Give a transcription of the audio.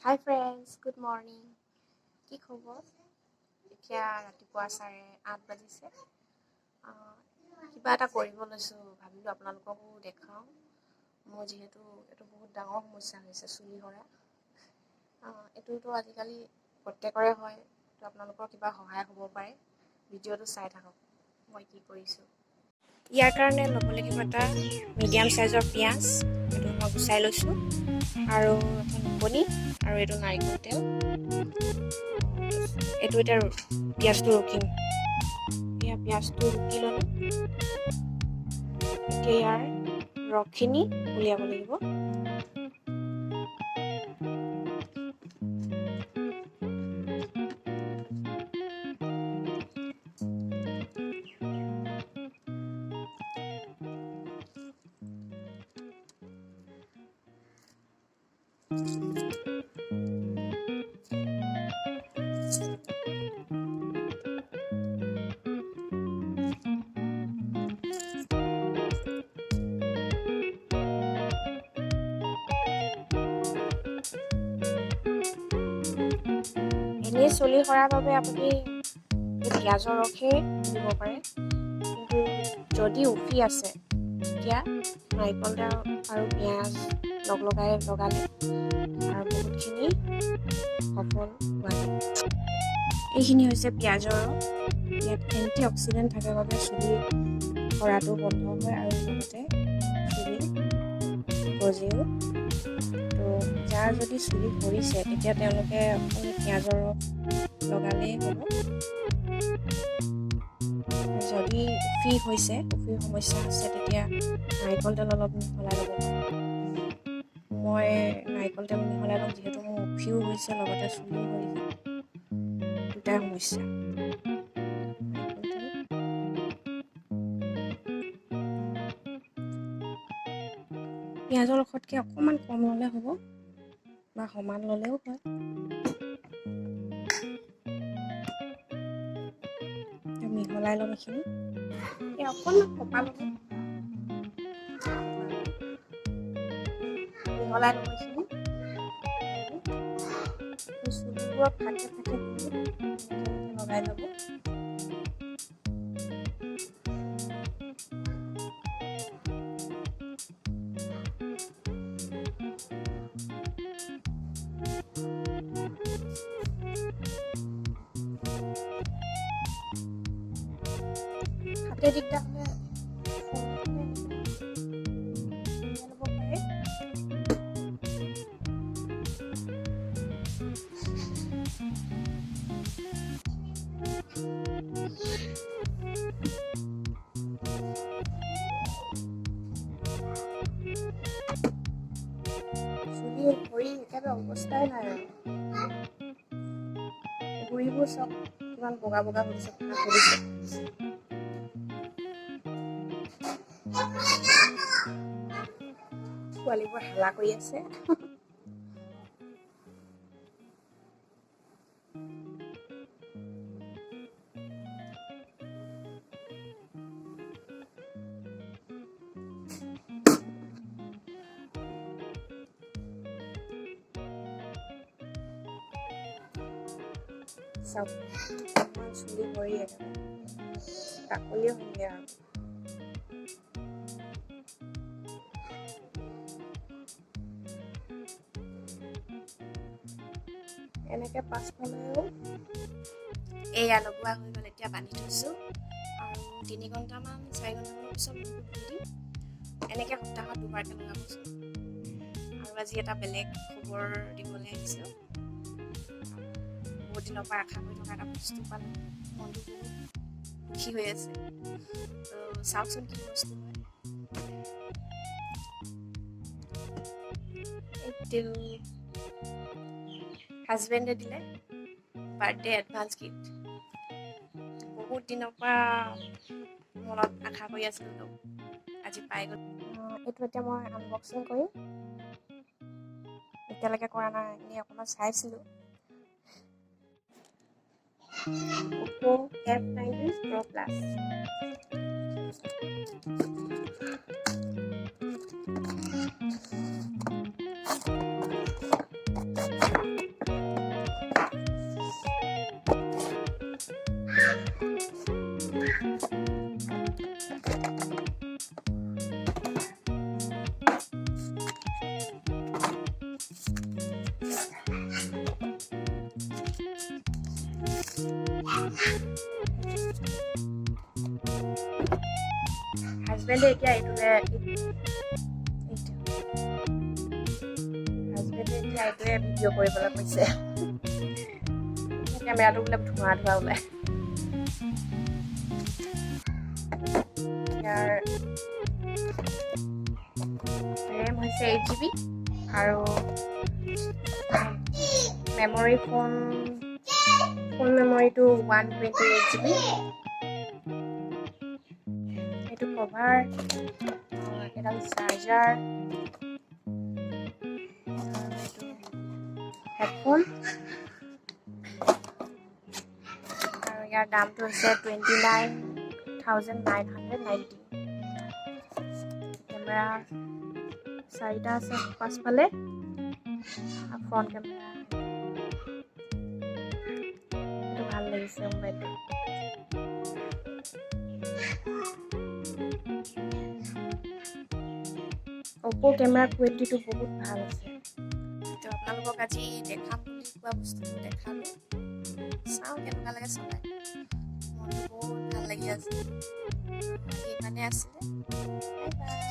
Hi friends, good morning. কি খবৰ? এতিয়া ৰাতিপুৱা 8:30 বাজিছে। কিবা এটা কৰিব লৈছোঁ, ভাবিলোঁ আপোনালোককো দেখাওঁ। মোৰ যিহেতু এইটো বহুত ডাঙৰ সমস্যা হৈছে চুলি সৰা। এইটোতো আজিকালি প্ৰত্যেকৰে হয়, তো আপোনালোকৰ কিবা সহায় হ'ব পাৰে। ভিডিঅ'টো চাই থাকক মই কি কৰিছোঁ। ইয়াৰ কাৰণে ল'ব লাগিব এটা মিডিয়াম চাইজৰ পিঁয়াজ, এইটো মই গুচাই লৈছোঁ, আৰু এখন কণী, আৰু এইটো নাৰিকল তেল। এইটো এতিয়া পিঁয়াজটো ৰুকিম। এয়া পিঁয়াজটো ৰুকি ল'লোঁ। এতিয়া ইয়াৰ ৰসখিনি উলিয়াব লাগিব। এনেই চুলি সৰাৰ বাবে আপুনি পিঁয়াজৰ ৰসে দিব পাৰে, কিন্তু যদি উফি আছে তেতিয়া নাৰিকল তেল আৰু পিঁয়াজ লগালে আৰু বহুতখিনি সফল হোৱা যায়। এইখিনি হৈছে পিঁয়াজৰ ৰস। ইয়াত এণ্টি অক্সিডেণ্ট থাকে বাবে চুলি সৰাটো বন্ধ হয় আৰু লগতে চুলি গজেও। তো যাৰ যদি চুলি সৰিছে তেতিয়া তেওঁলোকে অকল পিঁয়াজৰ ৰস লগালেই হ'ব। যদি উফিৰ সমস্যা আছে তেতিয়া নাৰিকল তেল অলপ মিহলাই ল'ব পাৰে। মই নাৰিকল তেল মিহলাই ল'ম, যিহেতু মোৰ উফিও হৈছে লগতে চুলিও সৰিছে, দুটাই সমস্যা। পিঁয়াজৰ ৰসতকৈ অকণমান কম ল'লে হ'ব, বা সমান ল'লেও হয়। মিহলাই ল'ম এইখিনি। অকণমান পকা ল'ব, মিহলাই ল'ব এইখিনি। চুলিবোৰত ফাকে লগাই ল'ব। হাতে দিগদাৰ হ'লে ল'ব পাৰে। চুলি ভৰি একেবাৰে অৱস্থাই নাই আৰু। ভৰিবোৰ চব কিমান বগা হৈছে, পোৱালিবোৰ হাল্লা কৰি আছে। চাওক, ইমান চুলি ভৰি একেবাৰে কাকলিয়ে হ'লগে আৰু। এনেকৈ পাছফালেও এয়া লগোৱা হৈ গ'ল। এতিয়া বান্ধি থৈছোঁ, আৰু 3 ঘণ্টামান 4 ঘণ্টামানৰ পিছত দিম। এনেকৈ সপ্তাহত 2বাৰকৈ লগাবচোন। আৰু আজি এটা বেলেগ খবৰ দিবলৈ আহিছোঁ। বহুত দিনৰ পৰা আশা কৰি থকা এটা বস্তু পালোঁ, মনটো বহুত সুখী হৈ আছে। তো চাওকচোন কি বস্তু হয়। এইটো হাজবেণ্ডে দিলে বাৰ্থডে এডভান্স গিফ্ট। বহুত দিনৰ পৰা মনত আশা কৰি আছিলোঁ, আজি পাই গ'ল। এইটো এতিয়া মই আনবক্সিং কৰিম। এতিয়ালৈকে কৰা নাই, এনেই অকণমান চাইছিলোঁ। Oppo F90 Pro Plus। হাজবেণ্ডে এতিয়া এইটোৱে ভিডিঅ' কৰিবলৈ কৈছে কেমেৰাটো বোলে ধোঁৱা ওলাই ইয়াৰ ৰেম হৈছে 8GB আৰু মেমৰি ফুল মেমৰিটো 128GB এইটো কভাৰ এডাল চাৰ্জাৰ হেডফোন আৰু ইয়াৰ দামটো হৈছে 29,990 কেমেৰা 4টা আছে পাছফালে ফ্ৰণ্ট কেমেৰা এইটো ভাল লাগিছে মোবাইলটো অপো কেমেৰা কোৱালিটিটো বহুত ভাল আছে তো আপোনালোকক আজি দেখাম বুলি কোৱা বস্তুটো দেখালো চাওঁ কেনেকুৱা লাগে চলাই মনটো বহুত ভাল লাগি আছে ইমানে আছিলে বাই বাই